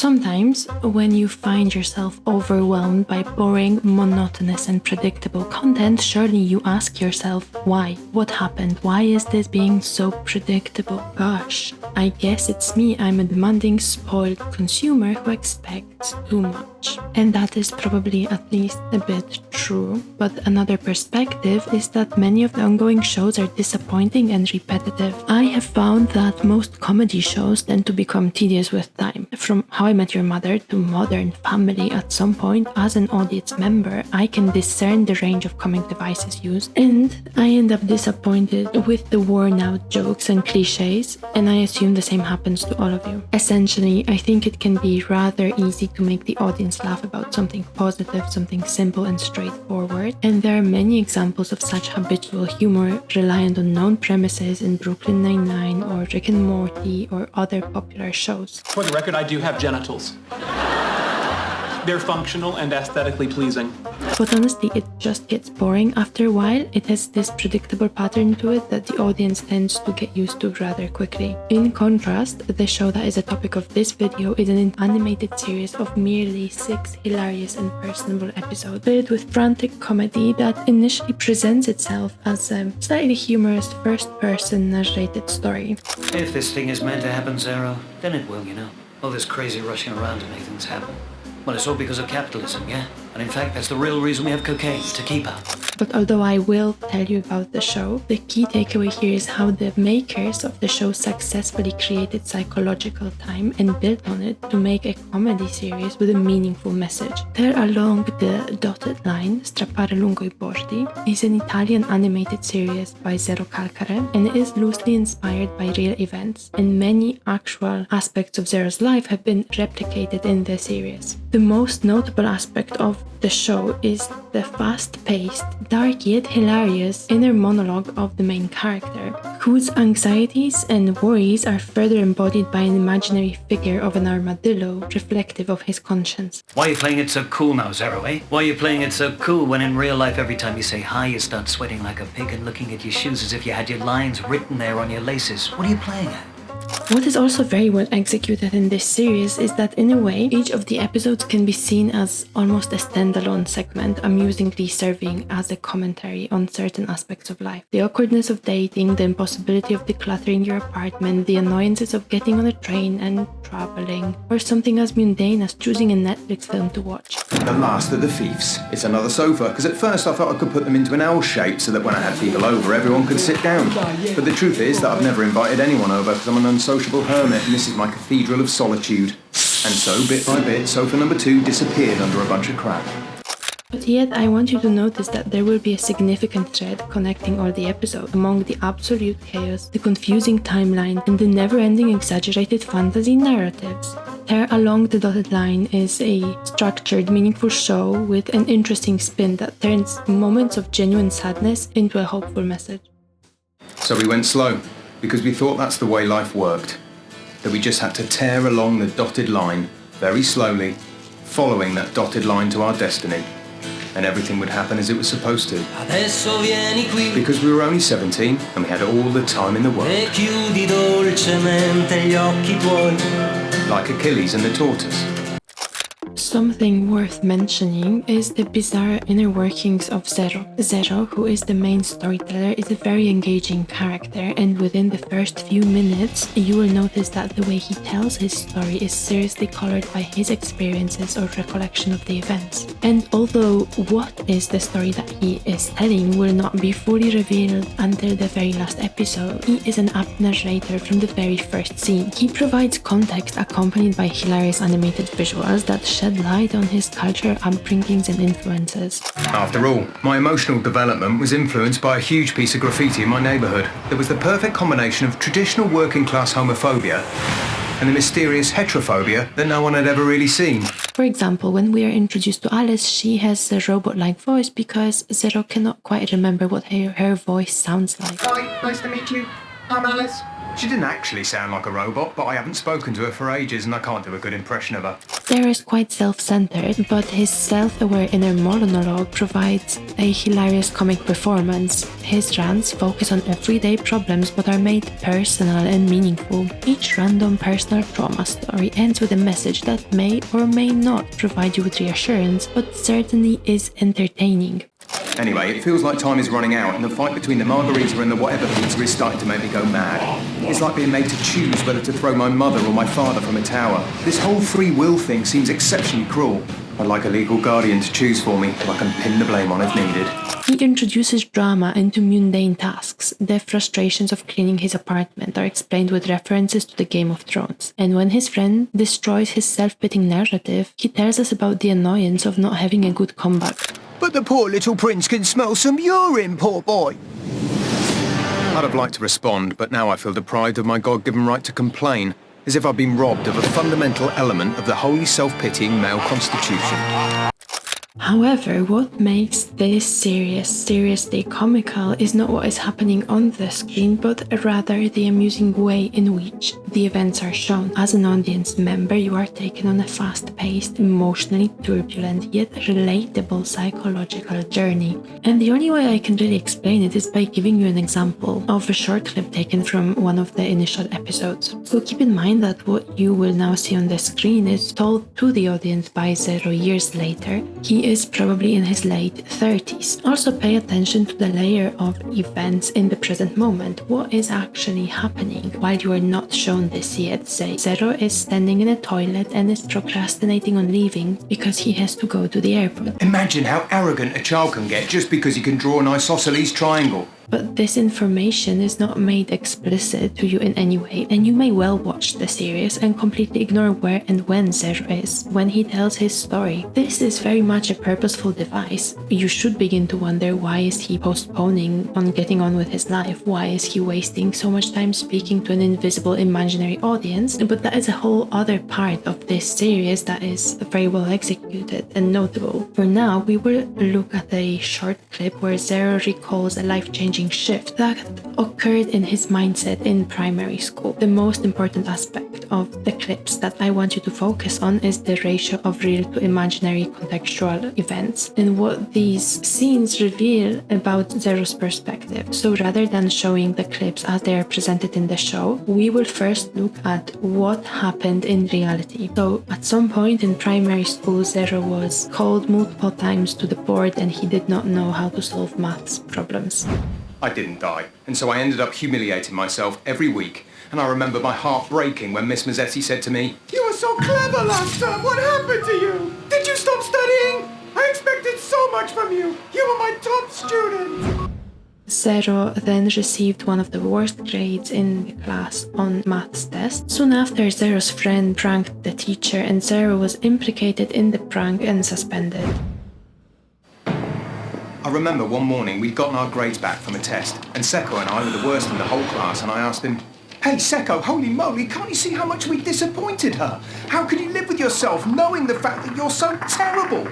Sometimes, when you find yourself overwhelmed by boring, monotonous, and predictable content, surely you ask yourself, why? What happened? Why is this being so predictable? Gosh, I guess it's me. I'm a demanding, spoiled consumer who expects too much. And that is probably at least a bit true. But another perspective is that many of the ongoing shows are disappointing and repetitive. I have found that most comedy shows tend to become tedious with time. From How I Met Your Mother to Modern Family, at some point, as an audience member, I can discern the range of comic devices used, and I end up disappointed with the worn-out jokes and cliches, and I assume the same happens to all of you. Essentially, I think it can be rather easy to make the audience laugh about something positive, something simple and straightforward, and there are many examples of such habitual humor reliant on known premises in Brooklyn Nine-Nine or Rick and Morty or other popular shows. For the record, I do have genitals. They're functional and aesthetically pleasing. But honestly, it just gets boring after a while. It has this predictable pattern to it that the audience tends to get used to rather quickly. In contrast, the show that is a topic of this video is an animated series of merely 6 hilarious and personable episodes, filled with frantic comedy that initially presents itself as a slightly humorous first-person narrated story. If this thing is meant to happen, Zero, then it will, you know. All this crazy rushing around to make things happen. Well, it's all because of capitalism, yeah? And in fact, that's the real reason we have cocaine, to keep up. But although I will tell you about the show, the key takeaway here is how the makers of the show successfully created psychological time and built on it to make a comedy series with a meaningful message. There Along the Dotted Line, Strappare lungo I bordi, is an Italian animated series by Zerocalcare and is loosely inspired by real events, and many actual aspects of Zero's life have been replicated in the series. The most notable aspect of the show is the fast-paced, dark yet hilarious inner monologue of the main character, whose anxieties and worries are further embodied by an imaginary figure of an armadillo reflective of his conscience. Why are you playing it so cool now, Zero, eh? Why are you playing it so cool when in real life every time you say hi you start sweating like a pig and looking at your shoes as if you had your lines written there on your laces? What are you playing at? What is also very well executed in this series is that, in a way, each of the episodes can be seen as almost a standalone segment, amusingly serving as a commentary on certain aspects of life. The awkwardness of dating, the impossibility of decluttering your apartment, the annoyances of getting on a train and traveling, or something as mundane as choosing a Netflix film to watch. The last of the fiefs. It's another sofa, because at first I thought I could put them into an L shape so that when I had people over, everyone could sit down. But the truth is that I've never invited anyone over because I'm an unsociable hermit and this is my cathedral of solitude. And so, bit by bit, sofa number 2 disappeared under a bunch of crap. But yet, I want you to notice that there will be a significant thread connecting all the episodes. Among the absolute chaos, the confusing timeline, and the never-ending exaggerated fantasy narratives. There Along the Dotted Line is a structured, meaningful show with an interesting spin that turns moments of genuine sadness into a hopeful message. So we went slow, because we thought that's the way life worked. That we just had to tear along the dotted line, very slowly, following that dotted line to our destiny. And everything would happen as it was supposed to. Because we were only 17 and we had all the time in the world. Like Achilles and the tortoise. Something worth mentioning is the bizarre inner workings of Zero. Zero, who is the main storyteller, is a very engaging character, and within the first few minutes, you will notice that the way he tells his story is seriously colored by his experiences or recollection of the events. And although what is the story that he is telling will not be fully revealed until the very last episode, he is an apt narrator from the very first scene. He provides context accompanied by hilarious animated visuals that shed light on his cultural upbringings and influences. After all, my emotional development was influenced by a huge piece of graffiti in my neighbourhood. That was the perfect combination of traditional working class homophobia and the mysterious heterophobia that no one had ever really seen. For example, when we are introduced to Alice, she has a robot-like voice because Zero cannot quite remember what her voice sounds like. Hi, nice to meet you. I'm Alice. She didn't actually sound like a robot, but I haven't spoken to her for ages and I can't do a good impression of her. Zero is quite self-centered, but his self-aware inner monologue provides a hilarious comic performance. His rants focus on everyday problems but are made personal and meaningful. Each random personal trauma story ends with a message that may or may not provide you with reassurance, but certainly is entertaining. Anyway, it feels like time is running out and the fight between the margarita and the whatever pizza is starting to make me go mad. It's like being made to choose whether to throw my mother or my father from a tower. This whole free will thing seems exceptionally cruel. I'd like a legal guardian to choose for me, so I can pin the blame on if needed. He introduces drama into mundane tasks. The frustrations of cleaning his apartment are explained with references to the Game of Thrones. And when his friend destroys his self-pitying narrative, he tells us about the annoyance of not having a good comeback. But the poor little prince can smell some urine, poor boy. I'd have liked to respond, but now I feel deprived of my God-given right to complain, as if I've been robbed of a fundamental element of the wholly self-pitying male constitution. However, what makes this series seriously comical is not what is happening on the screen, but rather the amusing way in which the events are shown. As an audience member, you are taken on a fast-paced, emotionally turbulent, yet relatable psychological journey. And the only way I can really explain it is by giving you an example of a short clip taken from one of the initial episodes. So keep in mind that what you will now see on the screen is told to the audience by Zero years later. He is probably in his late 30s. Also pay attention to the layer of events in the present moment. What is actually happening while you are not shown this yet? Say, Zero is standing in a toilet and is procrastinating on leaving because he has to go to the airport. Imagine how arrogant a child can get just because he can draw an isosceles triangle. But this information is not made explicit to you in any way, and you may well watch the series and completely ignore where and when Zero is when he tells his story. This is very much a purposeful device. You should begin to wonder, why is he postponing on getting on with his life? Why is he wasting so much time speaking to an invisible imaginary audience? But that is a whole other part of this series that is very well executed and notable. For now, we will look at a short clip where Zero recalls a life-changing shift that occurred in his mindset in primary school. The most important aspect of the clips that I want you to focus on is the ratio of real to imaginary contextual events and what these scenes reveal about Zero's perspective. So rather than showing the clips as they are presented in the show, we will first look at what happened in reality. So at some point in primary school, Zero was called multiple times to the board and he did not know how to solve maths problems. I didn't die, and so I ended up humiliating myself every week. And I remember my heart breaking when Miss Mazzetti said to me, "You were so clever last term, what happened to you? Did you stop studying? I expected so much from you. You were my top student." Zero then received one of the worst grades in the class on maths test. Soon after, Zero's friend pranked the teacher and Zero was implicated in the prank and suspended. I remember one morning we'd gotten our grades back from a test, and Secco and I were the worst in the whole class, and I asked him, "Hey Secco, holy moly, can't you see how much we disappointed her? How can you live with yourself knowing the fact that you're so terrible?"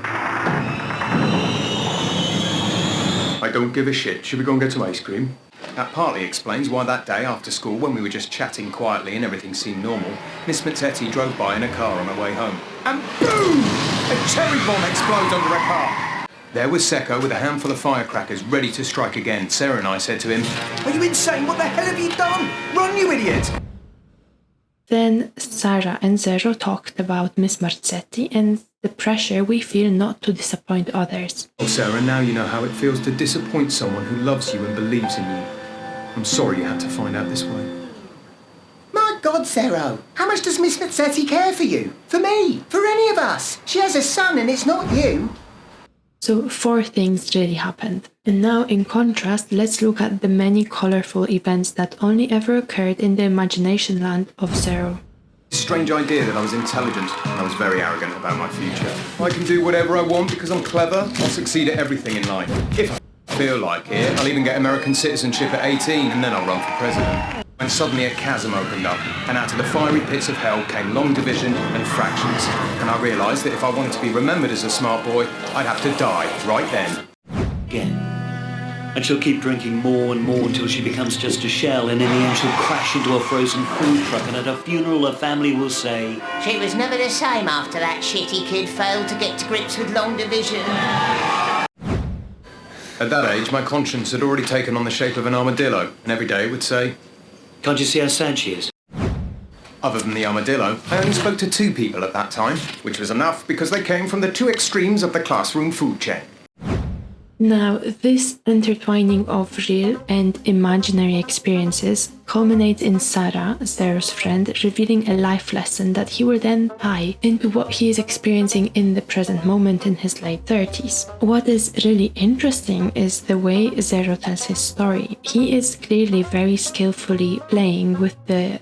"I don't give a shit. Should we go and get some ice cream?" That partly explains why that day after school, when we were just chatting quietly and everything seemed normal, Miss Mazzetti drove by in a car on her way home. And boom! A cherry bomb explodes under her car. There was Secco with a handful of firecrackers ready to strike again. Sarah and I said to him, "Are you insane? What the hell have you done? Run, you idiot!" Then Sarah and Zero talked about Miss Marzetti and the pressure we feel not to disappoint others. "Oh, Sarah, now you know how it feels to disappoint someone who loves you and believes in you. I'm sorry you had to find out this way." My God, Zero, how much does Miss Mazzetti care for you? For me? For any of us? She has a son and it's not you. So 4 things really happened. And now, in contrast, let's look at the many colorful events that only ever occurred in the imagination land of Zero. Strange idea that I was intelligent and I was very arrogant about my future. I can do whatever I want because I'm clever. I'll succeed at everything in life. If I feel like it, I'll even get American citizenship at 18 and then I'll run for president. When suddenly a chasm opened up, and out of the fiery pits of hell came long division and fractions. And I realised that if I wanted to be remembered as a smart boy, I'd have to die right then. Again. And she'll keep drinking more and more until she becomes just a shell, and in the end she'll crash into a frozen food truck, and at her funeral her family will say, She was never the same after that shitty kid failed to get to grips with long division. At that age, my conscience had already taken on the shape of an armadillo, and every day it would say, "Can't you see how sad she is?" Other than the armadillo, I only spoke to 2 people at that time, which was enough because they came from the 2 extremes of the classroom food chain. Now, this intertwining of real and imaginary experiences culminates in Sarah, Zero's friend, revealing a life lesson that he will then tie into what he is experiencing in the present moment in his late 30s. What is really interesting is the way Zero tells his story. He is clearly very skillfully playing with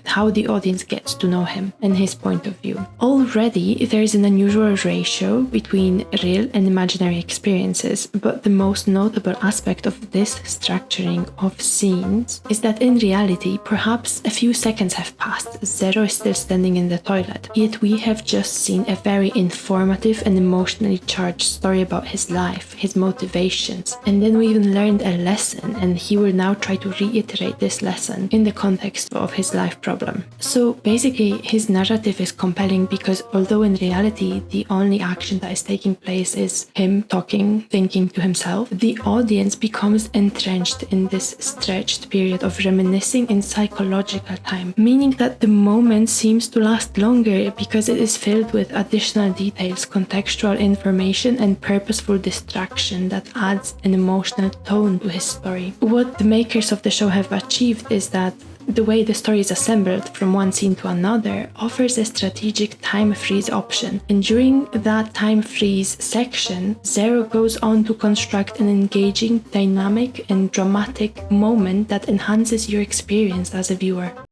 how the audience gets to know him and his point of view. Already, there is an unusual ratio between real and imaginary experiences, but the most notable aspect of this structuring of scenes is that in reality, perhaps a few seconds have passed. Zero is still standing in the toilet, yet we have just seen a very informative and emotionally charged story about his life, his motivations, and then we even learned a lesson, and he will now try to reiterate this lesson in the context of his life problem. So basically, his narrative is compelling because although in reality the only action that is taking place is him talking, thinking to himself, the audience becomes entrenched in this stretched period of reminiscing in psychological time, meaning that the moment seems to last longer because it is filled with additional details, contextual information, and purposeful distraction that adds an emotional tone to his story. What the makers of the show have achieved is that the way the story is assembled from one scene to another offers a strategic time freeze option, and during that time freeze section, Zero goes on to construct an engaging, dynamic, and dramatic moment that enhances your experience as a viewer.